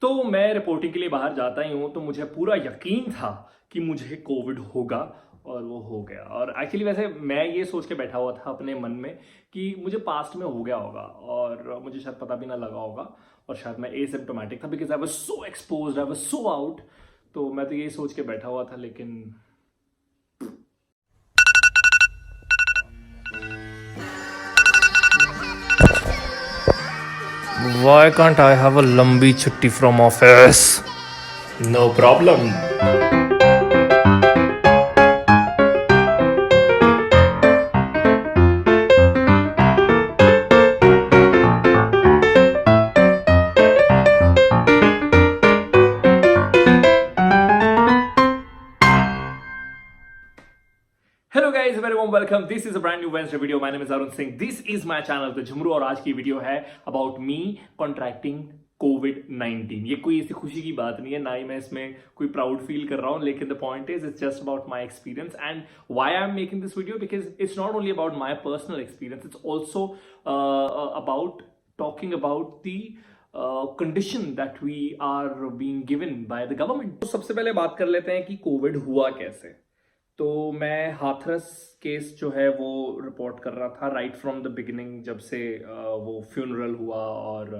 तो मैं रिपोर्टिंग के लिए बाहर जाता ही हूँ, तो मुझे पूरा यकीन था कि मुझे कोविड होगा और वो हो गया। और एक्चुअली वैसे मैं ये सोच के बैठा हुआ था अपने मन में कि मुझे पास्ट में हो गया होगा और मुझे शायद पता भी ना लगा होगा और शायद मैं एसिम्प्टोमेटिक था because I was so exposed, I was so out. तो मैं तो यही सोच के बैठा हुआ था, लेकिन Why can't I have a lambi chutti from office? No problem. Hello guys, very warm welcome. This is a brand new Wednesday video. My name is Arun Singh, this is my channel the Jhumru. और आज की video है about me contracting कोविड-19। ये कोई ऐसी खुशी की बात नहीं है, ना ही मैं इसमें कोई प्राउड फील कर रहा हूं, लेकिन the point is it's just about my experience and why I am making this video, because it's not only about my personal experience, it's also about talking about the condition that we are being given by the government। तो सबसे पहले बात कर लेते हैं कि Covid हुआ कैसे। तो मैं हाथरस केस जो है वो रिपोर्ट कर रहा था राइट फ्रॉम द बिगिनिंग, जब से वो फ्यूनरल हुआ और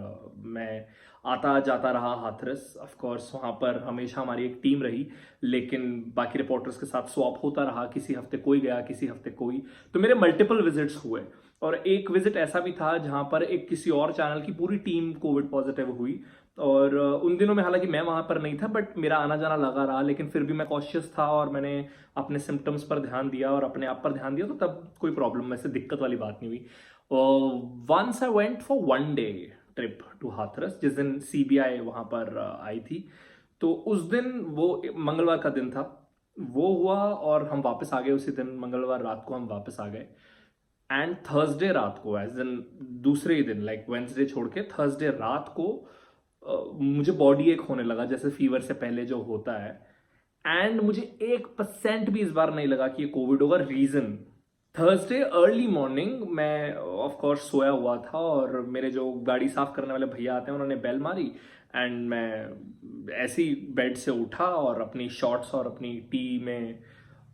मैं आता जाता रहा हाथरस। ऑफ कोर्स वहाँ पर हमेशा हमारी एक टीम रही, लेकिन बाकी रिपोर्टर्स के साथ स्वैप होता रहा, किसी हफ्ते कोई गया, किसी हफ्ते कोई। तो मेरे मल्टीपल विजिट्स हुए और एक विजिट ऐसा भी था जहाँ पर एक किसी और चैनल की पूरी टीम कोविड पॉजिटिव हुई। और उन दिनों में हालांकि मैं वहां पर नहीं था, बट मेरा आना जाना लगा रहा, लेकिन फिर भी मैं कॉशियस था और मैंने अपने सिम्टम्स पर ध्यान दिया और अपने आप पर ध्यान दिया, तो तब कोई प्रॉब्लम में से दिक्कत वाली बात नहीं हुई। Once I went for one day trip to Hathras, जिस दिन सीबीआई वहां पर आई थी। तो उस दिन वो मंगलवार का दिन था, वो हुआ और हम वापस आ गए उसी दिन। मंगलवार रात को हम वापस आ गए एंड थर्सडे रात को, एज दिन दूसरे ही दिन, लाइक वेंसडे छोड़ के थर्सडे रात को मुझे बॉडी एक होने लगा, जैसे फीवर से पहले जो होता है। एंड मुझे 1% भी इस बार नहीं लगा कि ये कोविड होगा। रीजन, थर्सडे अर्ली मॉर्निंग मैं ऑफ कोर्स सोया हुआ था और मेरे जो गाड़ी साफ करने वाले भैया आते हैं उन्होंने बेल मारी एंड मैं ऐसे ही बेड से उठा और अपनी शॉर्ट्स और अपनी टी में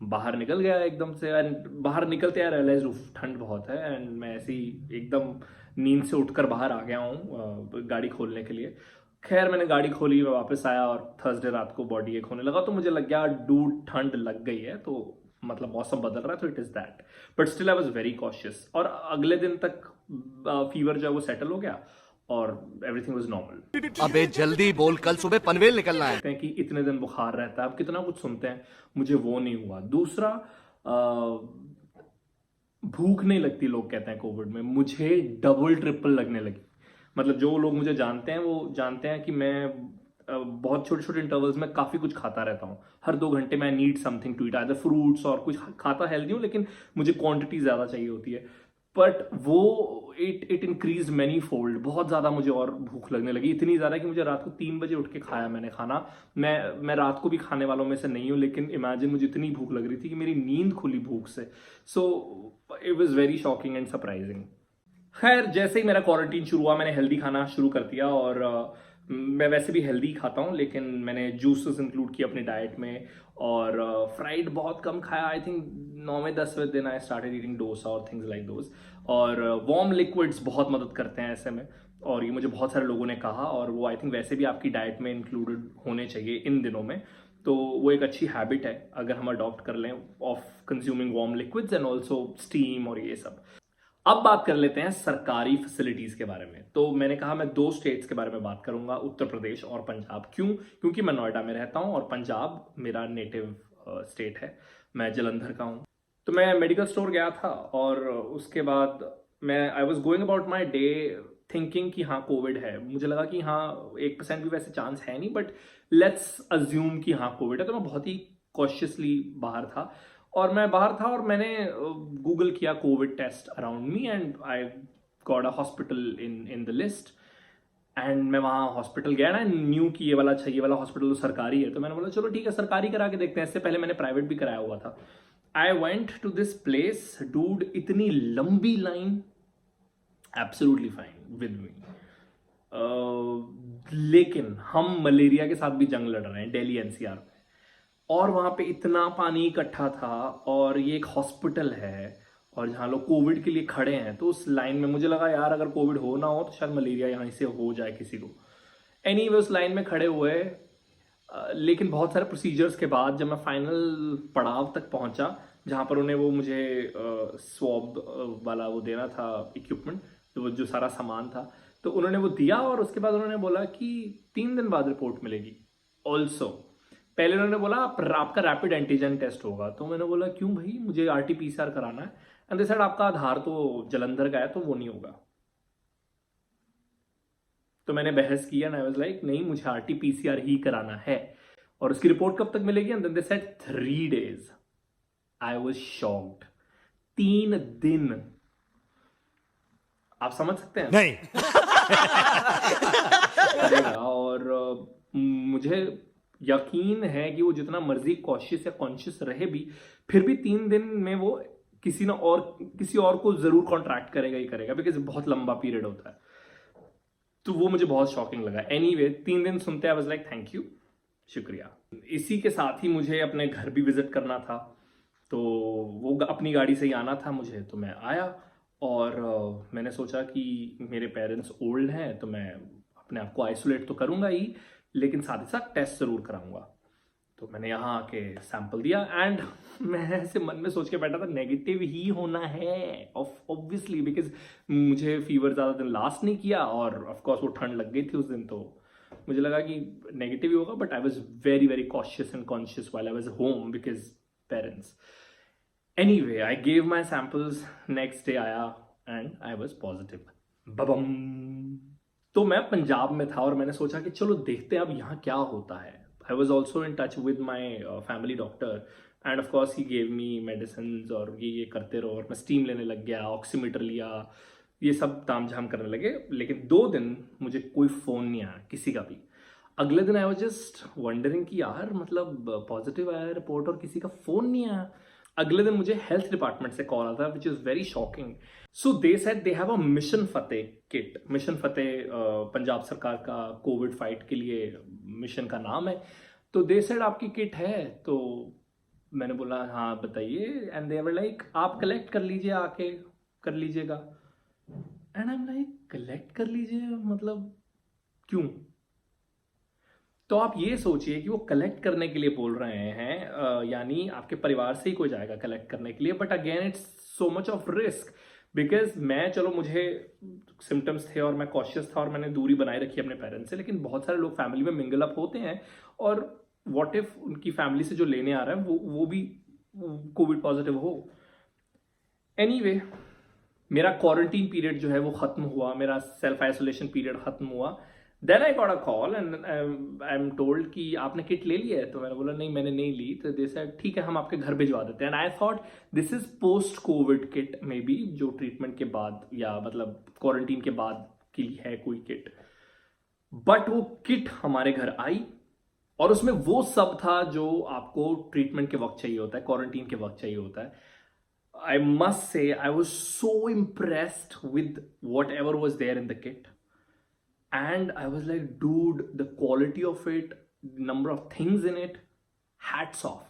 बाहर निकल गया एकदम से। एंड बाहर निकलते यार रियलाइज ठंड बहुत है एंड मैं ऐसे ही एकदम नींद से उठकर बाहर आ गया हूँ गाड़ी खोलने के लिए। खैर मैंने गाड़ी खोली, मैं वापस आया और थर्सडे रात को बॉडी एक होने लगा। तो मुझे लग गया डूड ठंड लग गई है, तो मतलब मौसम बदल रहा है, तो it is that. But still I was very cautious और अगले दिन तक फीवर जो है वो सेटल हो गया और एवरीथिंग वाज नॉर्मल। अबे जल्दी बोल, कल सुबह पनवेल निकलना है। कहते हैं कि इतने दिन बुखार रहता है, अब कितना कुछ सुनते हैं, मुझे वो नहीं हुआ। दूसरा, भूख नहीं लगती लोग कहते हैं कोविड में, मुझे डबल ट्रिपल लगने लगी। मतलब जो लोग मुझे जानते हैं वो जानते हैं कि मैं बहुत छोटे छोटे इंटरवल्स में काफी कुछ खाता रहता हूँ। हर 2 घंटे मैं need something to eat, either fruits और कुछ खाता हेल्दी हूँ, लेकिन मुझे क्वांटिटी ज्यादा चाहिए होती है। बट वो इट इंक्रीज मैनी फोल्ड, बहुत ज्यादा मुझे और भूख लगने लगी, इतनी ज्यादा कि मुझे रात को 3 बजे उठ के खाया मैंने खाना। मैं रात को भी खाने वालों में से नहीं हूँ, लेकिन इमेजिन मुझे इतनी भूख लग रही थी कि मेरी नींद खुली भूख से। So it was very shocking and surprising. खैर जैसे ही मेरा क्वारंटीन शुरू हुआ, मैंने हेल्दी खाना शुरू कर दिया और मैं वैसे भी हेल्दी खाता हूँ, लेकिन मैंने जूसेस इंक्लूड किया अपनी डाइट में और फ्राइड बहुत कम खाया। आई थिंक 9वें-10वें दिन आई स्टार्टेड ईटिंग डोसा और थिंग्स लाइक दोज। और वार्म लिक्विड्स बहुत मदद करते हैं ऐसे में, और ये मुझे बहुत सारे लोगों ने कहा, और वो आई थिंक वैसे भी आपकी डाइट में इंक्लूडेड होने चाहिए इन दिनों में। तो वो एक अच्छी हैबिट है अगर हम अडॉप्ट कर लें, of consuming warm liquids and also steam और ये सब। अब बात कर लेते हैं सरकारी फैसिलिटीज के बारे में। तो मैंने कहा मैं 2 स्टेट्स के बारे में बात करूंगा, उत्तर प्रदेश और पंजाब। क्यों? क्योंकि मैं नोएडा में रहता हूं और पंजाब मेरा नेटिव स्टेट है, मैं जलंधर का हूं। तो मैं मेडिकल स्टोर गया था और उसके बाद मैं I was going about my day thinking कि हाँ कोविड है। मुझे लगा कि हाँ 1% भी वैसे चांस है नहीं, बट लेट्स अज्यूम कि हाँ कोविड है। तो मैं बहुत ही कॉशियसली बाहर था और मैं बाहर था और मैंने गूगल किया covid test around me and I got a hospital in the list. And मैं वहाँ हॉस्पिटल गया ना, न्यू कि ये वाला अच्छा, ये वाला हॉस्पिटल तो सरकारी है, तो मैंने बोला चलो ठीक है सरकारी करा के देखते हैं। इससे पहले मैंने प्राइवेट भी कराया हुआ था। I went to this place, dude इतनी लंबी line, absolutely fine with me. लेकिन हम मलेरिया के साथ भी जंग लड़ रहे हैं दिल्ली एनसीआर में, और वहां पे इतना पानी इकट्ठा था, और ये एक हॉस्पिटल है और जहाँ लोग कोविड के लिए खड़े हैं, तो उस लाइन में मुझे लगा यार अगर कोविड हो ना हो तो शायद मलेरिया यहाँ से हो जाए किसी को। एनीवे उस लाइन में खड़े हुए, लेकिन बहुत सारे प्रोसीजर्स के बाद जब मैं फाइनल पड़ाव तक पहुंचा जहाँ पर उन्हें वो मुझे स्वॉब वाला वो देना था इक्विपमेंट, तो जो सारा सामान था, तो उन्होंने वो दिया और उसके बाद उन्होंने बोला कि 3 दिन बाद रिपोर्ट मिलेगी। ऑल्सो पहले उन्होंने बोला आपका रैपिड एंटीजन टेस्ट होगा, तो मैंने बोला क्यों भाई, मुझे RT-PCR कराना है। एंड दे सेड आपका आधार तो जलंधर का है तो वो नहीं होगा। तो मैंने बहस किया एंड आई वाज लाइक नहीं, मुझे RT-PCR ही कराना है, और उसकी रिपोर्ट कब तक मिलेगी? And then they said 3 days। I was shocked. 3 दिन, आप समझ सकते हैं? नहीं। और मुझे यकीन है कि वो जितना मर्जी कॉशियस या कॉन्शियस रहे भी, फिर भी 3 दिन में वो किसी और को जरूर कॉन्ट्रैक्ट करेगा ही करेगा, बिकॉज बहुत लंबा पीरियड होता है। तो वो मुझे बहुत शॉकिंग लगा। एनीवे 3 दिन सुनते I was like thank you, शुक्रिया। इसी के साथ ही मुझे अपने घर भी विजिट करना था, तो वो अपनी गाड़ी से ही आना था मुझे, तो मैं आया और मैंने सोचा कि मेरे पेरेंट्स ओल्ड हैं तो मैं अपने आप को आइसोलेट तो करूंगा ही, लेकिन साथ ही साथ टेस्ट जरूर कराऊंगा। तो मैंने यहाँ आके सैंपल दिया एंड मैं ऐसे मन में सोच के बैठा था नेगेटिव ही होना है ऑब्वियसली, बिकॉज मुझे फीवर ज़्यादा दिन लास्ट नहीं किया और ऑफकोर्स वो ठंड लग गई थी उस दिन, तो मुझे लगा कि नेगेटिव ही होगा। But I was very very cautious and conscious while I was home because parents. Anyway, I gave my samples, next day आया and I was positive। बबम। तो मैं पंजाब में था और मैंने सोचा कि चलो देखते हैं अब यहाँ क्या होता है। I was also in touch with my family doctor and of course he gave me medicines और ये करते रहो, और मैं स्टीम लेने लग गया, ऑक्सीमीटर लिया, ये सब तामझाम करने लगे। लेकिन 2 दिन मुझे कोई फ़ोन नहीं आया किसी का भी। अगले दिन आई वाज जस्ट वंडरिंग कि यार मतलब पॉजिटिव आया रिपोर्ट और किसी का फ़ोन नहीं आया। अगले दिन मुझे हेल्थ डिपार्टमेंट से कॉल आता, which is very shocking. So they said they have a mission Fateh kit. Mission Fateh Punjab सरकार का कोविड फाइट के लिए मिशन का नाम है। तो दे सेड आपकी किट है? तो मैंने बोला हाँ बताइए। एंड दे वर लाइक आप कलेक्ट कर लीजिए, आके कर लीजिएगा। And I am like collect कर लीजिए मतलब क्यों? तो आप ये सोचिए कि वो कलेक्ट करने के लिए बोल रहे हैं, यानी आपके परिवार से ही कोई जाएगा कलेक्ट करने के लिए। But again it's so much of risk, because मैं चलो मुझे सिम्टम्स थे और मैं कॉशियस था और मैंने दूरी बनाए रखी अपने पेरेंट्स से, लेकिन बहुत सारे लोग फैमिली में मिंगल अप होते हैं और व्हाट इफ उनकी फैमिली से जो लेने आ रहा है वो भी कोविड पॉजिटिव हो। एनीवे मेरा क्वारंटीन पीरियड जो है वो खत्म हुआ, मेरा सेल्फ आइसोलेशन पीरियड खत्म हुआ। Then I got a call and I am told कि आपने किट ले ली है? तो मैंने बोला नहीं मैंने नहीं ली। तो दे सेड ठीक है हम आपके घर भिजवा देते हैं। And I thought this is post Covid kit may be, जो ट्रीटमेंट के बाद या मतलब क्वारंटीन के बाद की है कोई किट। बट वो किट हमारे घर आई और उसमें वो सब था जो आपको ट्रीटमेंट के वक्त चाहिए होता है, क्वारंटीन के वक्त चाहिए होता है। I must say I was so impressed with whatever was there in the kit, and I was like dude, the quality of it, number of things in it, hats off।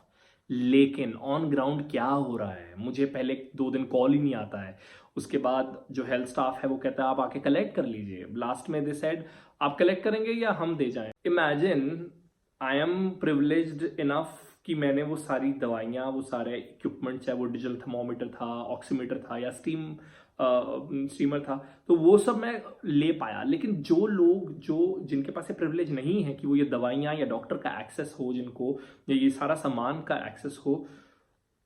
लेकिन on ground क्या हो रहा है, मुझे पहले 2 दिन call ही नहीं आता है। उसके बाद जो हेल्थ स्टाफ है वो कहता है आप आके कलेक्ट कर लीजिए। लास्ट में दे सेड आप कलेक्ट करेंगे या हम दे जाएं। Imagine I am privileged enough कि मैंने वो सारी दवाइयाँ, वो सारे इक्विपमेंट, चाहे वो डिजिटल थर्मोमीटर था, ऑक्सीमीटर था या स्टीमर था, तो वो सब मैं ले पाया। लेकिन जो लोग जिनके पास ये प्रिविलेज नहीं है कि वो ये दवाइयाँ या डॉक्टर का एक्सेस हो, जिनको या ये सारा सामान का एक्सेस हो,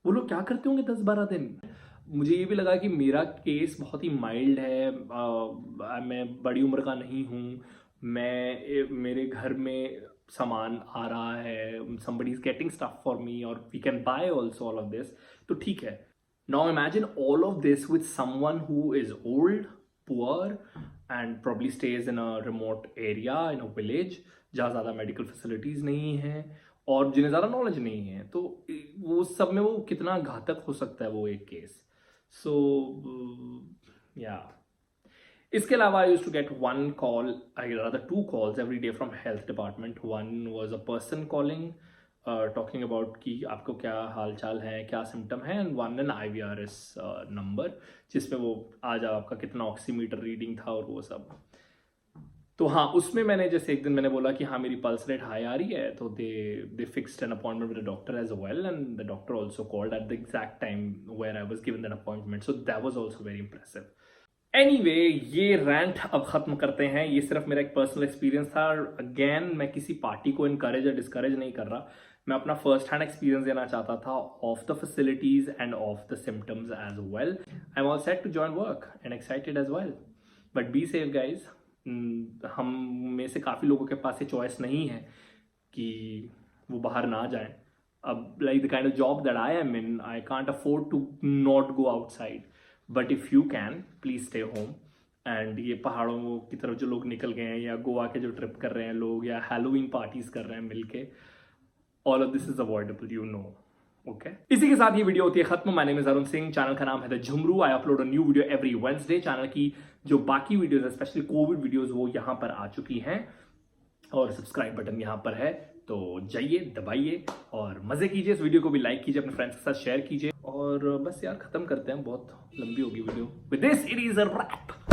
वो लोग क्या करते होंगे 10-12 दिन। मुझे ये भी लगा कि मेरा केस बहुत ही माइल्ड है, मैं बड़ी उम्र का नहीं हूँ, मेरे घर में सामान आ रहा है, somebody is getting stuff for me और we can buy also all of this, तो ठीक है। Now imagine all of this with someone who is old, poor and probably stays in a remote area, in a village जहाँ ज़्यादा medical facilities नहीं हैं और जिन्हें ज़्यादा नॉलेज नहीं है, तो वो सब में वो कितना घातक हो सकता है वो एक केस। सो या इसके अलावा I used to get one call, I rather two calls every day from health department. One was a person calling talking about कि आपको क्या हाल चाल है, क्या सिम्टम है, एंड वन एन IVRS नंबर जिसमें वो आज आपका कितना ऑक्सीमीटर रीडिंग था और वो सब. तो हाँ, उसमें मैंने जैसे एक दिन मैंने बोला कि हाँ मेरी पल्स रेट हाई आ रही है, तो they fixed an appointment with the doctor as well, and the doctor also called at the exact time where I was given that appointment. So that was also very impressive. Anyway, ये rant अब खत्म करते हैं. ये सिर्फ मेरा एक personal experience था. अगेन, मैं किसी पार्टी को इनकरेज या डिस्करेज नहीं कर रहा. मैं अपना फर्स्ट हैंड एक्सपीरियंस देना चाहता था of the facilities and of the symptoms as well. I am all set to join work and excited as well. But be safe guys. हम में से काफ़ी लोगों के पास ये चॉइस नहीं है कि वो बाहर ना जाएं. अब like the kind of job that I am in, I can't afford to not go outside. But if you can, please stay home. And ये पहाड़ों की तरफ जो लोग निकल गए हैं, या गोवा के जो ट्रिप कर रहे हैं लोग, या हैलोवीन पार्टीज कर रहे हैं मिलके, all of this is avoidable, you know. Okay, इसी के साथ ये वीडियो होती है खत्म. My name is Arun Singh. Channel का नाम है the Jhumru. I upload a new video every Wednesday. Channel की जो बाकी वीडियोस है, स्पेशली कोविड वीडियोस, वो यहाँ पर आ चुकी हैं, और सब्सक्राइब बटन यहाँ पर है. तो जाइए, दबाइए और मजे कीजिए. इस वीडियो को भी लाइक कीजिए, अपने फ्रेंड्स के साथ शेयर कीजिए. और बस यार, खत्म करते हैं, बहुत लंबी होगी video. With this it is a rap.